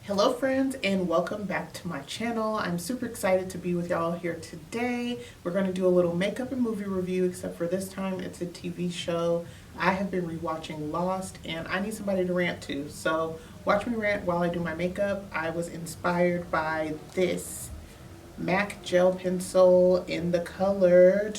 Hello friends and welcome back to my channel. I'm super excited to be with y'all here today. We're going to do a little makeup and movie review, except for this time it's a TV show. I have been rewatching Lost and I need somebody to rant to. So watch me rant while I do my makeup. I was inspired by this MAC gel pencil in the color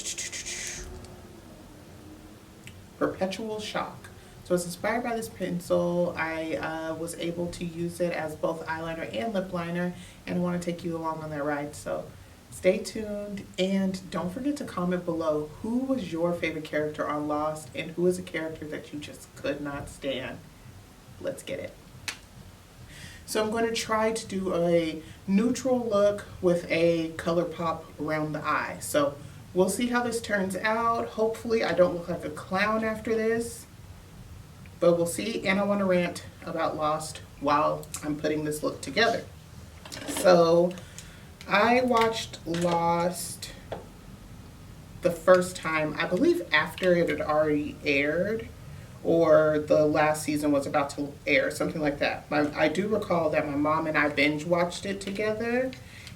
Perpetual Shock. So I was inspired by this pencil. I was able to use it as both eyeliner and lip liner, and I want to take you along on that ride. So stay tuned and don't forget to comment below who was your favorite character on Lost and who is a character that you just could not stand. Let's get it. So I'm going to try to do a neutral look with a color pop around the eye. So we'll see how this turns out. Hopefully I don't look like a clown after this, but we'll see. And I want to rant about Lost while I'm putting this look together. So I watched Lost the first time, I believe after it had already aired, or the last season was about to air, something like that. I do recall that my mom and I binge watched it together.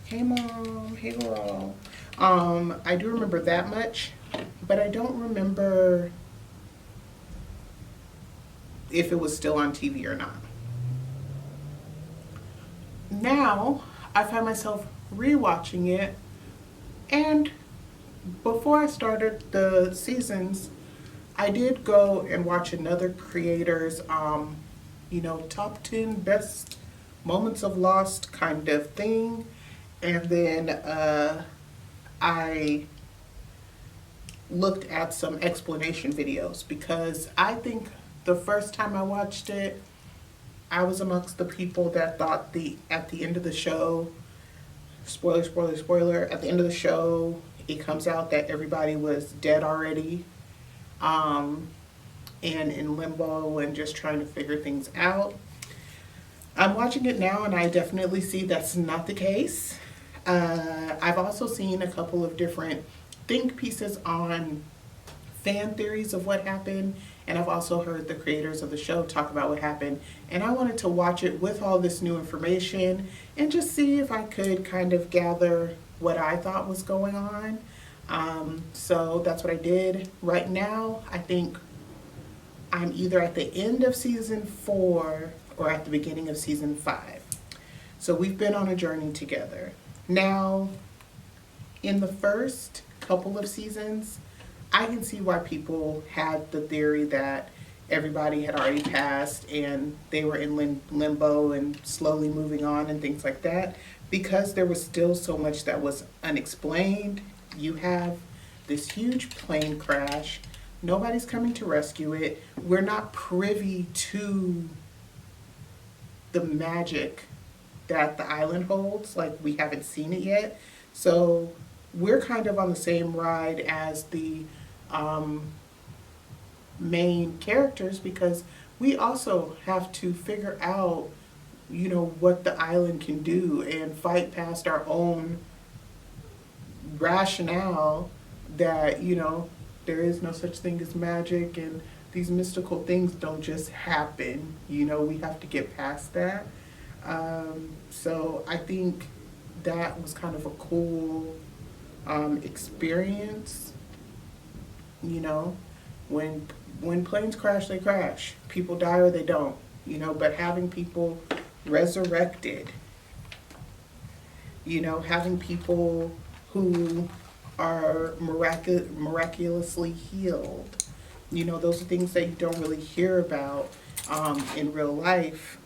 Hey mom, hey girl. I do remember that much, but I don't remember if it was still on TV or not. Now I find myself rewatching it, and before I started the seasons, I did go and watch another creator's, top 10 best moments of Lost kind of thing. And then I looked at some explanation videos because I think the first time I watched it, I was amongst the people that thought at the end of the show, spoiler, spoiler, spoiler, at the end of the show, it comes out that everybody was dead already. And in limbo and just trying to figure things out. I'm watching it now and I definitely see that's not the case. I've also seen a couple of different think pieces on fan theories of what happened, and I've also heard the creators of the show talk about what happened, and I wanted to watch it with all this new information and just see if I could kind of gather what I thought was going on. So that's what I did. Right now, I think I'm either at the end of season 4 or at the beginning of season 5. So we've been on a journey together. Now, in the first couple of seasons, I can see why people had the theory that everybody had already passed and they were in limbo and slowly moving on and things like that, because there was still so much that was unexplained. You have this huge plane crash. Nobody's coming to rescue it. We're not privy to the magic that the island holds. Like, we haven't seen it yet. So we're kind of on the same ride as the main characters, because we also have to figure out, what the island can do and fight past our own rationale that, there is no such thing as magic and these mystical things don't just happen. We have to get past that. So I think that was kind of a cool experience. When planes crash, they crash. People die or they don't. But having people resurrected, having people who are miraculously healed. Those are things that you don't really hear about in real life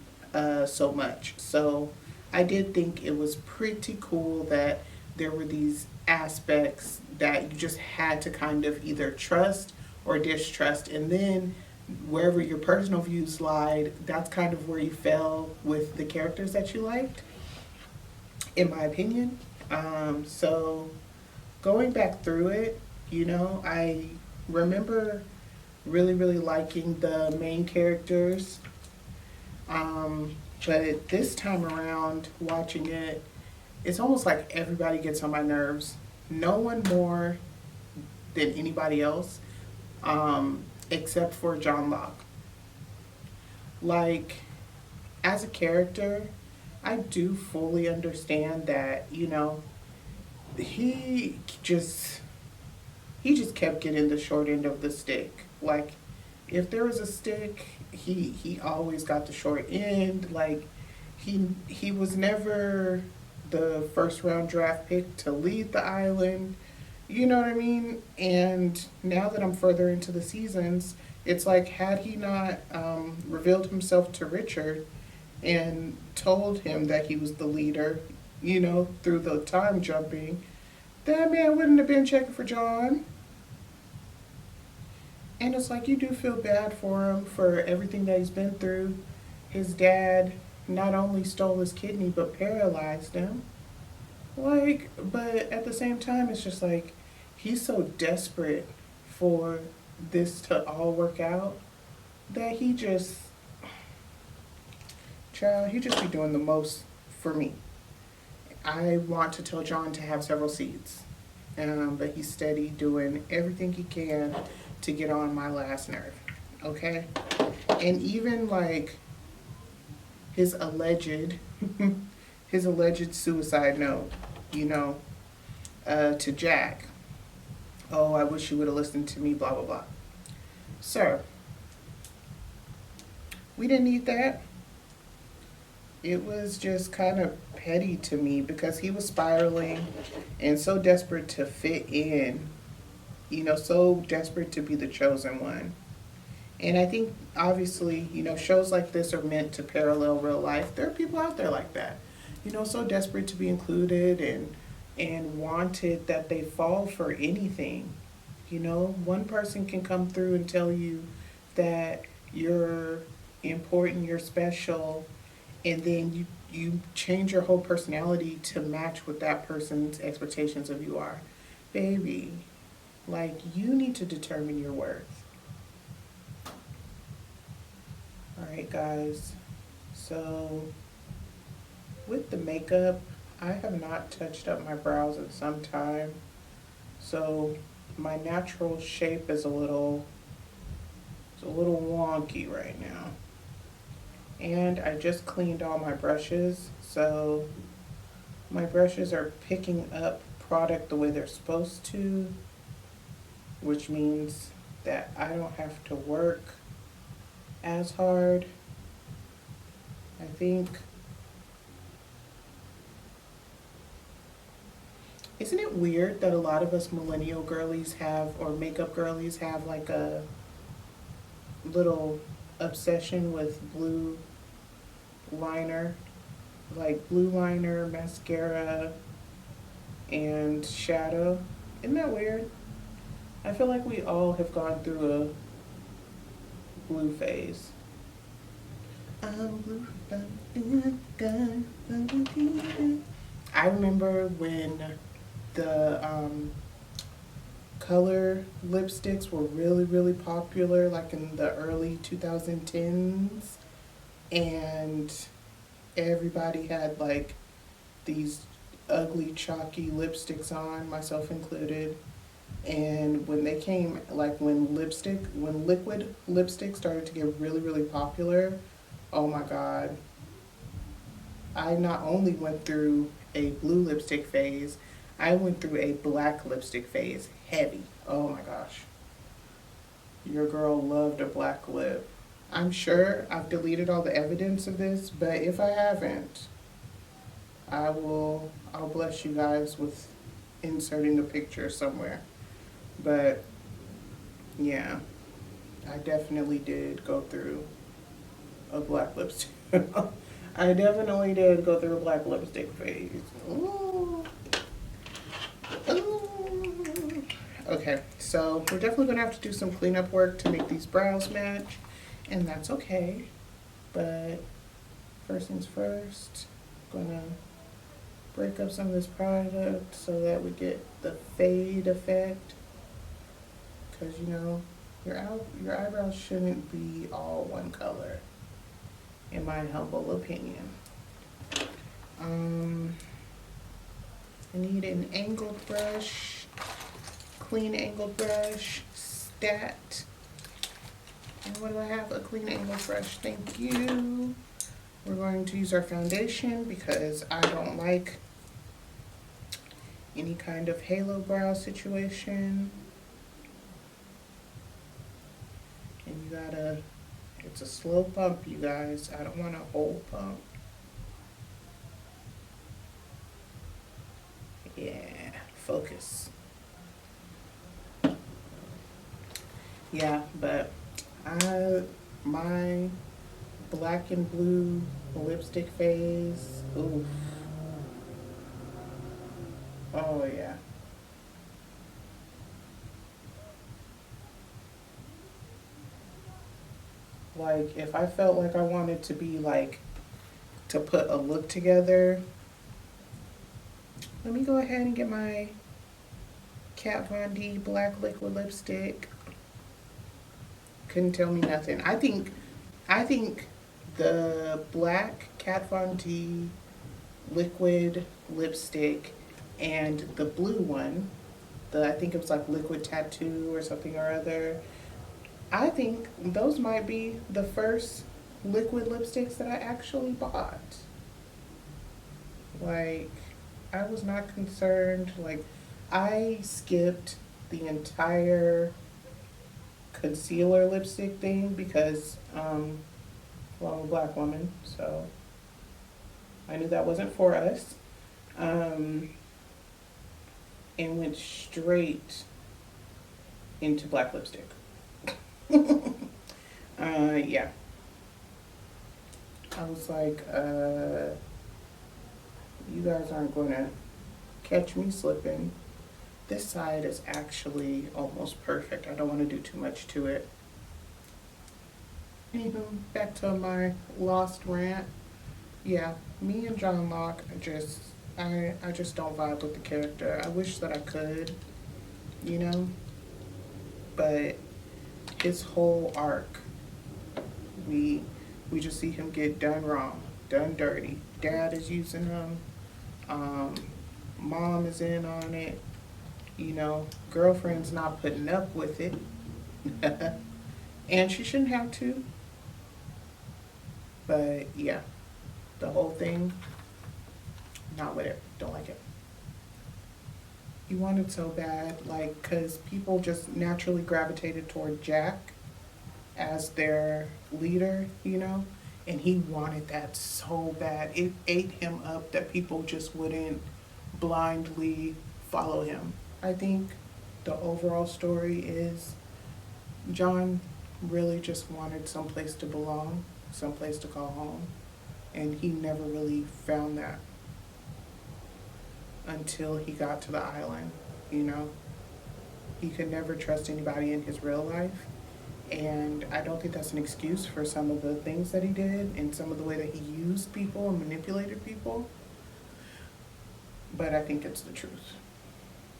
so much. So I did think it was pretty cool that there were these aspects that you just had to kind of either trust or distrust. And then wherever your personal views lied, that's kind of where you fell with the characters that you liked, in my opinion. So going back through it, I remember really, really liking the main characters. But this time around, watching it, it's almost like everybody gets on my nerves. No one more than anybody else, except for John Locke. Like, as a character, I do fully understand that, he just he just kept getting the short end of the stick. Like, if there was a stick, he always got the short end. Like, he was never the first round draft pick to lead the island. You know what I mean? And now that I'm further into the seasons, it's like, had he not revealed himself to Richard and told him that he was the leader, through the time jumping, that man wouldn't have been checking for John. And it's like, you do feel bad for him for everything that he's been through. His dad not only stole his kidney but paralyzed him. Like, but at the same time, it's just like, he's so desperate for this to all work out that he just be doing the most for me. I want to tell John to have several seeds, but he's steady doing everything he can to get on my last nerve. Okay? And even like his alleged his alleged suicide note, to Jack. Oh, I wish you would have listened to me, blah blah blah. Sir, we didn't need that. It was just kind of petty to me because he was spiraling and so desperate to fit in, so desperate to be the chosen one. And I think, obviously, shows like this are meant to parallel real life. There are people out there like that, so desperate to be included and wanted that they fall for anything. One person can come through and tell you that you're important, you're special, and then you change your whole personality to match what that person's expectations of you are. Baby, like, you need to determine your worth. Alright, guys. So, with the makeup, I have not touched up my brows in some time. So, my natural shape is a little wonky right now. And I just cleaned all my brushes, so my brushes are picking up product the way they're supposed to, which means that I don't have to work as hard. I think, isn't it weird that a lot of us millennial girlies have, or makeup girlies have, like a little obsession with blue liner, like blue liner, mascara, and shadow? Isn't that weird? I feel like we all have gone through a blue phase. I'm blue. I remember when the color lipsticks were really, really popular, like in the early 2010s, and everybody had like these ugly, chalky lipsticks on, myself included. And when they came, like when liquid lipstick started to get really, really popular, oh my God. I not only went through a blue lipstick phase, I went through a black lipstick phase. Heavy. Oh my gosh. Your girl loved a black lip. I'm sure I've deleted all the evidence of this, but if I haven't, I'll bless you guys with inserting a picture somewhere. But yeah, I definitely did go through a black lipstick. I definitely did go through a black lipstick phase. Ooh. Ooh. Okay, so we're definitely gonna have to do some cleanup work to make these brows match, and that's okay. But first things first, gonna break up some of this product so that we get the fade effect. Because your eyebrows shouldn't be all one color, in my humble opinion. I need an angled brush, clean angled brush, stat. And what do I have? A clean angled brush, thank you. We're going to use our foundation because I don't like any kind of halo brow situation. And you gotta, it's a slow pump, you guys. I don't want a whole pump. Yeah, focus. Yeah, but my black and blue lipstick phase, oof. Oh yeah. Like if I felt like I wanted to be like to put a look together, let me go ahead and get my Kat Von D black liquid lipstick. Couldn't tell me nothing. I think the black Kat Von D liquid lipstick and the blue one, I think it was like liquid tattoo or something or other. I think those might be the first liquid lipsticks that I actually bought. Like, I was not concerned. Like, I skipped the entire concealer lipstick thing because, well, I'm a black woman, so I knew that wasn't for us. And went straight into black lipstick. Yeah. I was like, you guys aren't gonna catch me slipping. This side is actually almost perfect. I don't want to do too much to it. Anywho, back to my lost rant. Yeah, me and John Locke I just don't vibe with the character. I wish that I could, you know, but his whole arc, we just see him get done wrong, done dirty. Dad is using him. Mom is in on it. You know, girlfriend's not putting up with it. And she shouldn't have to. But yeah, the whole thing, not with it. Don't like it. You want it so bad, like, because people just naturally gravitated toward Jack as their leader, you know? And he wanted that so bad. It ate him up that people just wouldn't blindly follow him. I think the overall story is John really just wanted someplace to belong, someplace to call home, and he never really found that until he got to the island, you know? He could never trust anybody in his real life, and I don't think that's an excuse for some of the things that he did and some of the way that he used people and manipulated people, but I think it's the truth,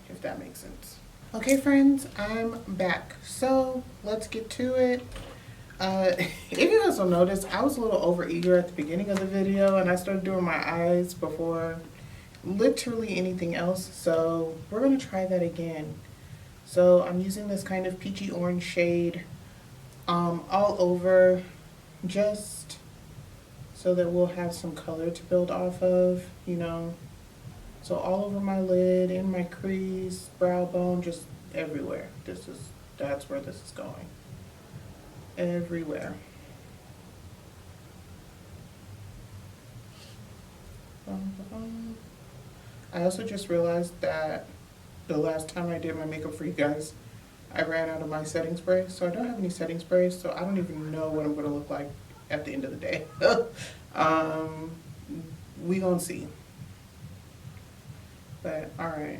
if that makes sense. Okay, friends, I'm back. So let's get to it. If you guys will notice, I was a little overeager at the beginning of the video and I started doing my eyes before literally anything else. So we're gonna try that again. So I'm using this kind of peachy orange shade all over, just so that we'll have some color to build off of, you know. So all over my lid, in my crease, brow bone, just everywhere. That's where this is going. Everywhere. I also just realized that the last time I did my makeup for you guys, I ran out of my setting spray. So I don't have any setting spray, so I don't even know what I'm gonna look like at the end of the day. We gonna see. But all right,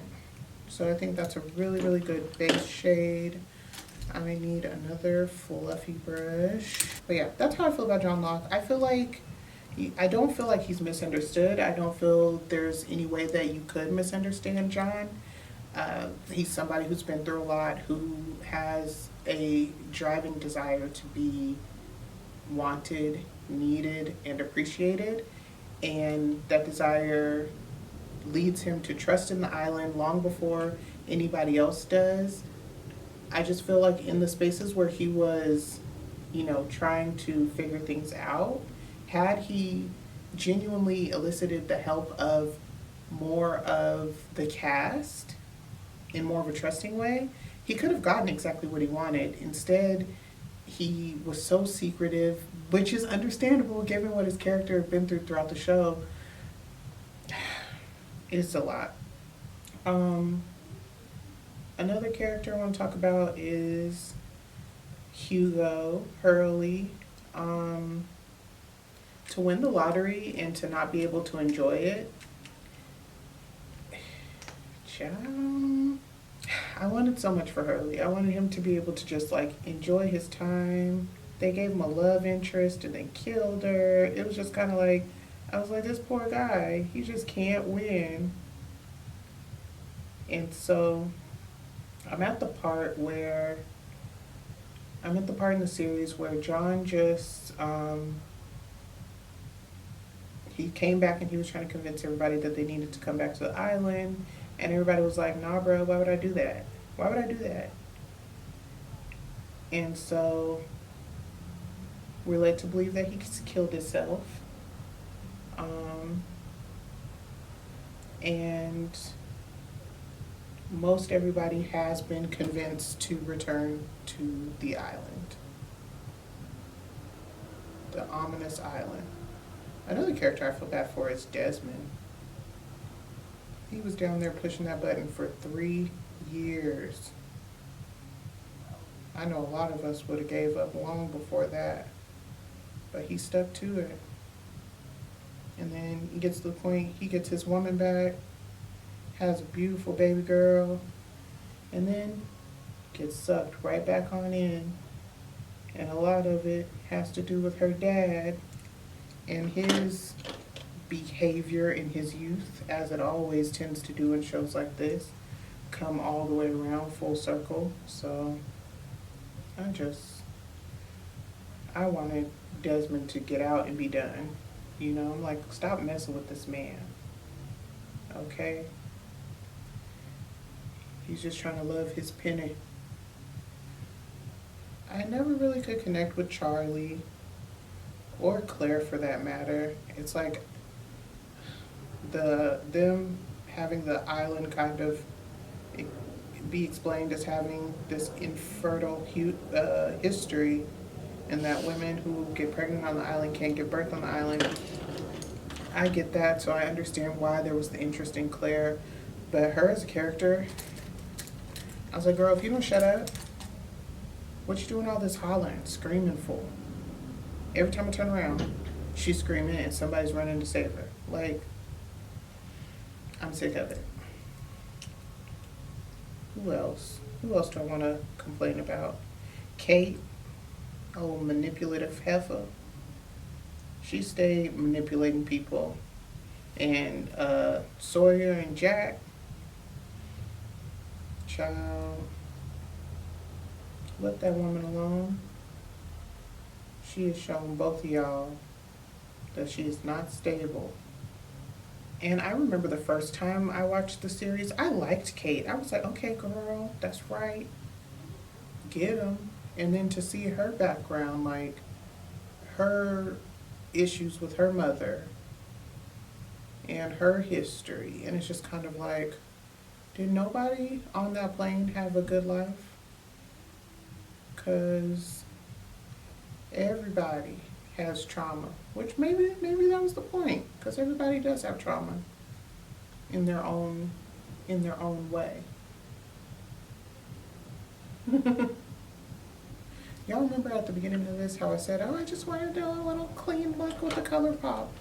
so I think that's a really, really good base shade. I need another fluffy brush. But yeah, that's how I feel about John Locke. I don't feel like he's misunderstood. I don't feel there's any way that you could misunderstand John. He's somebody who's been through a lot, who has a driving desire to be wanted, needed, and appreciated. And that desire leads him to trust in the island long before anybody else does. I just feel like in the spaces where he was, you know, trying to figure things out, Had he genuinely elicited the help of more of the cast in more of a trusting way, he could have gotten exactly what he wanted. Instead, he was so secretive, which is understandable given what his character had been through throughout the show. It's a lot. Um, Another character I want to talk about is Hugo Hurley. Um, to win the lottery and to not be able to enjoy it, child, I wanted so much for Hurley. I wanted him to be able to just like enjoy his time. They gave him a love interest and then killed her. It was just kind of like, I was like, this poor guy, he just can't win. And so I'm at the part where I'm at the part in the series where John just he came back and he was trying to convince everybody that they needed to come back to the island, and everybody was like, "Nah, bro, why would I do that? Why would I do that?" And so we're led to believe that he killed himself, um, and most everybody has been convinced to return to the island, the ominous island. Another character I feel bad for is Desmond. He was down there pushing that button for 3 years. I know a lot of us would have gave up long before that, but he stuck to it. And then he gets to the point, he gets his woman back, has a beautiful baby girl, and then gets sucked right back on in. And a lot of it has to do with her dad and his behavior in his youth, as it always tends to do in shows like this, come all the way around full circle. So I wanted Desmond to get out and be done. You know, I'm like, stop messing with this man. Okay? He's just trying to love his penny. I never really could connect with Charlie or Claire for that matter. It's like them having the island kind of be explained as having this infertile history, and that women who get pregnant on the island can't give birth on the island. I get that, so I understand why there was the interest in Claire, but her as a character, I was like, girl, if you don't shut up, what you doing all this hollering, screaming for? Every time I turn around, she's screaming and somebody's running to save her. Like, I'm sick of it. Who else? Who else do I want to complain about? Kate, old manipulative heifer. She stayed manipulating people. And Sawyer and Jack, child, let that woman alone. She has shown both of y'all that she is not stable. And I remember the first time I watched the series, I liked Kate. I was like, okay, girl, that's right. Get him. And then to see her background, like her issues with her mother and her history. And it's just kind of like, did nobody on that plane have a good life? Because everybody has trauma, which maybe that was the point, because everybody does have trauma in their own way. Y'all remember at the beginning of this how I said, oh, I just wanted to do a little clean look with the color pop.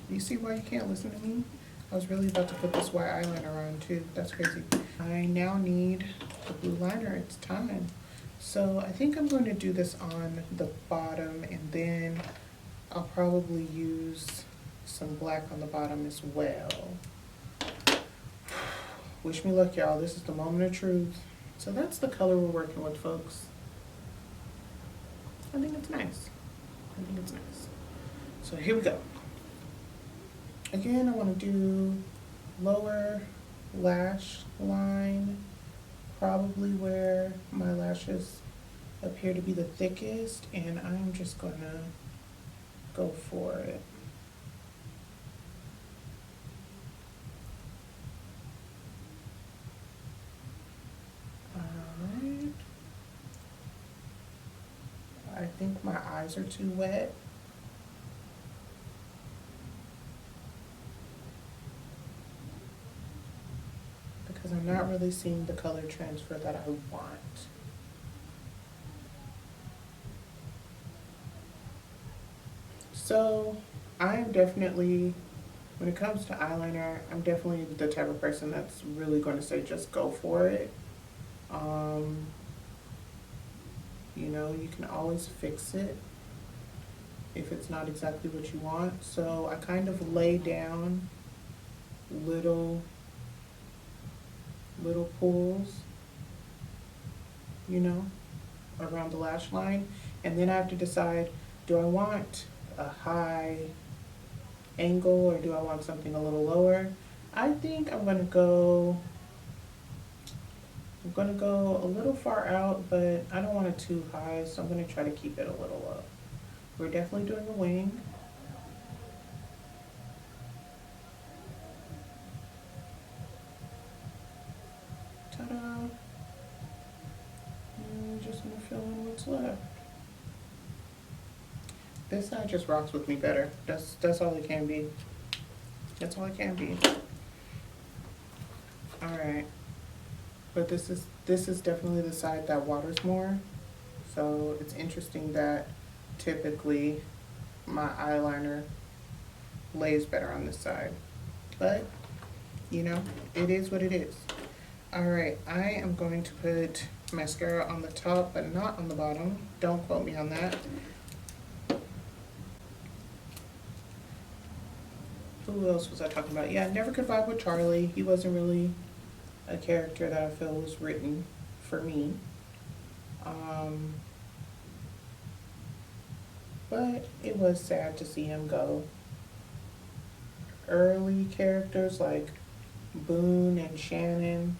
You see why you can't listen to me? I was really about to put this white eyeliner on too. That's crazy. I now need the blue liner. It's time. So I think I'm going to do this on the bottom, and then I'll probably use some black on the bottom as well. Wish me luck, y'all. This is the moment of truth. So that's the color we're working with, folks. I think it's nice. So here we go. Again, I want to do lower lash line, probably where my lashes appear to be the thickest, and I'm just gonna go for it. Alright. I think my eyes are too wet. Because I'm not really seeing the color transfer that I want. So I am definitely, when it comes to eyeliner, I'm definitely the type of person that's really going to say just go for it. Um, you know, you can always fix it if it's not exactly what you want. So I kind of lay down little pools, you know, around the lash line. And then I have to decide, do I want a high angle or do I want something a little lower? I think I'm gonna go a little far out, but I don't want it too high, so I'm gonna try to keep it a little low. We're definitely doing a wing. Ta-da! And just gonna fill in what's left. This side just rocks with me better. That's all it can be. That's all it can be. Alright. But this is definitely the side that waters more. So it's interesting that typically my eyeliner lays better on this side. But, you know, it is what it is. Alright, I am going to put mascara on the top, but not on the bottom. Don't quote me on that. Who else was I talking about? Yeah, I never could vibe with Charlie. He wasn't really a character that I feel was written for me. But it was sad to see him go. Early characters like Boone and Shannon,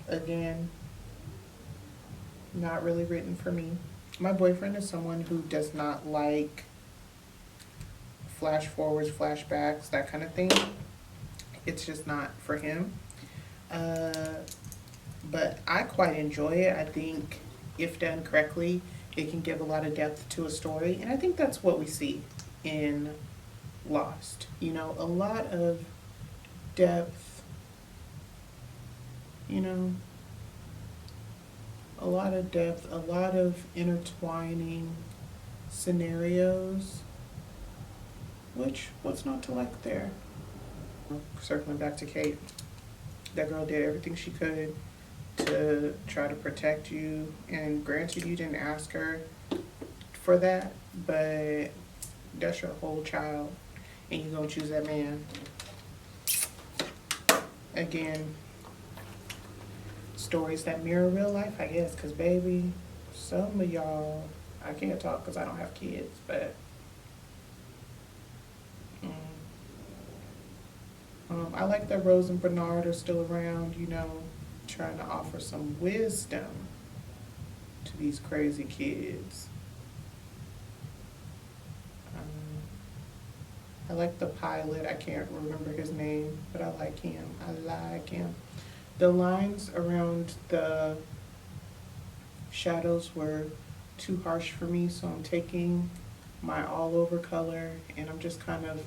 again, not really written for me. My boyfriend is someone who does not like flash forwards, flashbacks, that kind of thing. It's just not for him. But I quite enjoy it. I think if done correctly, it can give a lot of depth to a story. And I think that's what we see in Lost. You know, a lot of depth, you know, a lot of depth, a lot of intertwining scenarios, which, what's not to like there? Circling back to Kate, that girl did everything she could to try to protect you, and granted you didn't ask her for that, but that's your whole child and you're gonna choose that man. Again, stories that mirror real life, I guess, because baby, some of y'all, I can't talk because I don't have kids, but I like that Rose and Bernard are still around, you know, trying to offer some wisdom to these crazy kids. I like the pilot. I can't remember his name, but I like him. I like him. The lines around the shadows were too harsh for me, so I'm taking my all over color and I'm just kind of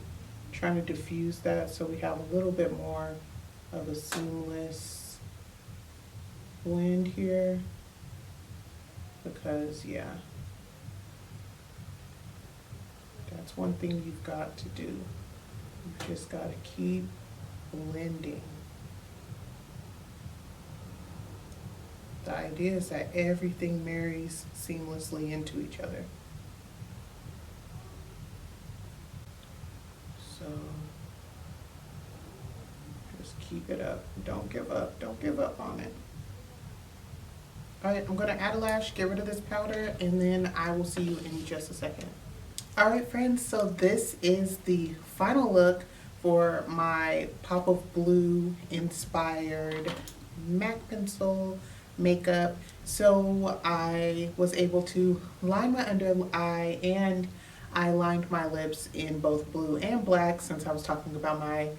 trying to diffuse that so we have a little bit more of a seamless blend here, because yeah, that's one thing you've got to do. You've just got to keep blending. The idea is that everything marries seamlessly into each other. So just keep it up. Don't give up. Don't give up on it. Alright, I'm going to add a lash, get rid of this powder, and then I will see you in just a second. Alright friends, so this is the final look for my Pop of Blue inspired MAC pencil makeup. So I was able to line my under eye, and I lined my lips in both blue and black since I was talking about my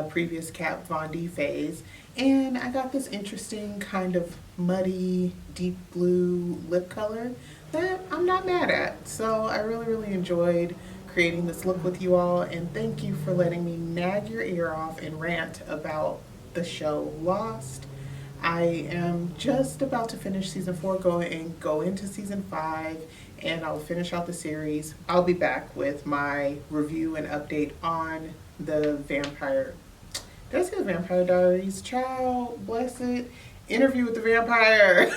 previous Kat Von D phase. And I got this interesting kind of muddy, deep blue lip color that I'm not mad at. So I really, really enjoyed creating this look with you all. And thank you for letting me nag your ear off and rant about the show Lost. I am just about to finish season 4, go into season 5, and I'll finish out the series. I'll be back with my review and update on the vampire. Did I say the Vampire Diaries? Child, bless it. Interview with the Vampire.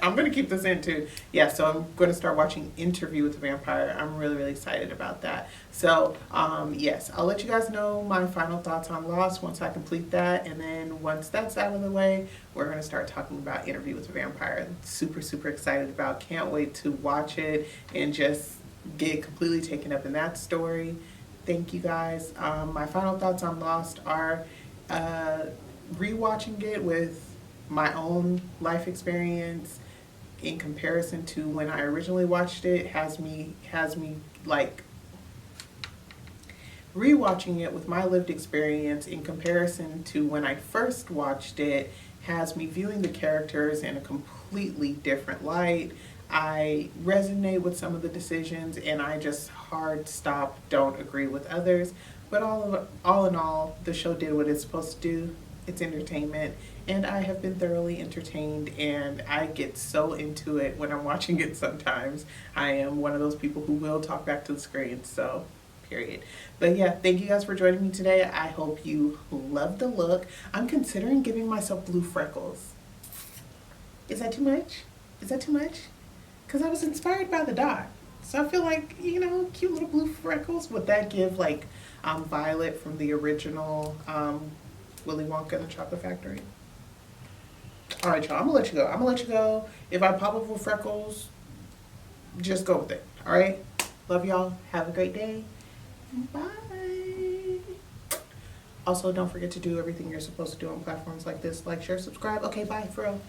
I'm going to keep this in too. Yeah, so I'm going to start watching Interview with the Vampire. I'm really, really excited about that. So, yes, I'll let you guys know my final thoughts on Lost once I complete that. And then once that's out of the way, we're going to start talking about Interview with the Vampire. Super, super excited about. Can't wait to watch it and just get completely taken up in that story. Thank you guys. My final thoughts on Lost are rewatching it with my own life experience in comparison to when I originally watched it has me like rewatching it with my lived experience in comparison to when I first watched it has me viewing the characters in a completely different light. I resonate with some of the decisions, and I just hard stop don't agree with others. But all in all, the show did what it's supposed to do. It's entertainment, and I have been thoroughly entertained, and I get so into it when I'm watching it sometimes. I am one of those people who will talk back to the screen, so period. But yeah, thank you guys for joining me today. I hope you love the look. I'm considering giving myself blue freckles. Is that too much? Is that too much? Because I was inspired by the dot. So I feel like, cute little blue freckles. Would that give like Violet from the original Willy Wonka and the Chocolate Factory? All right, y'all, I'm gonna let you go. I'm gonna let you go. If I pop up with freckles, just go with it. All right? Love y'all. Have a great day. Bye. Also, don't forget to do everything you're supposed to do on platforms like this. Like, share, subscribe. Okay, bye, for real.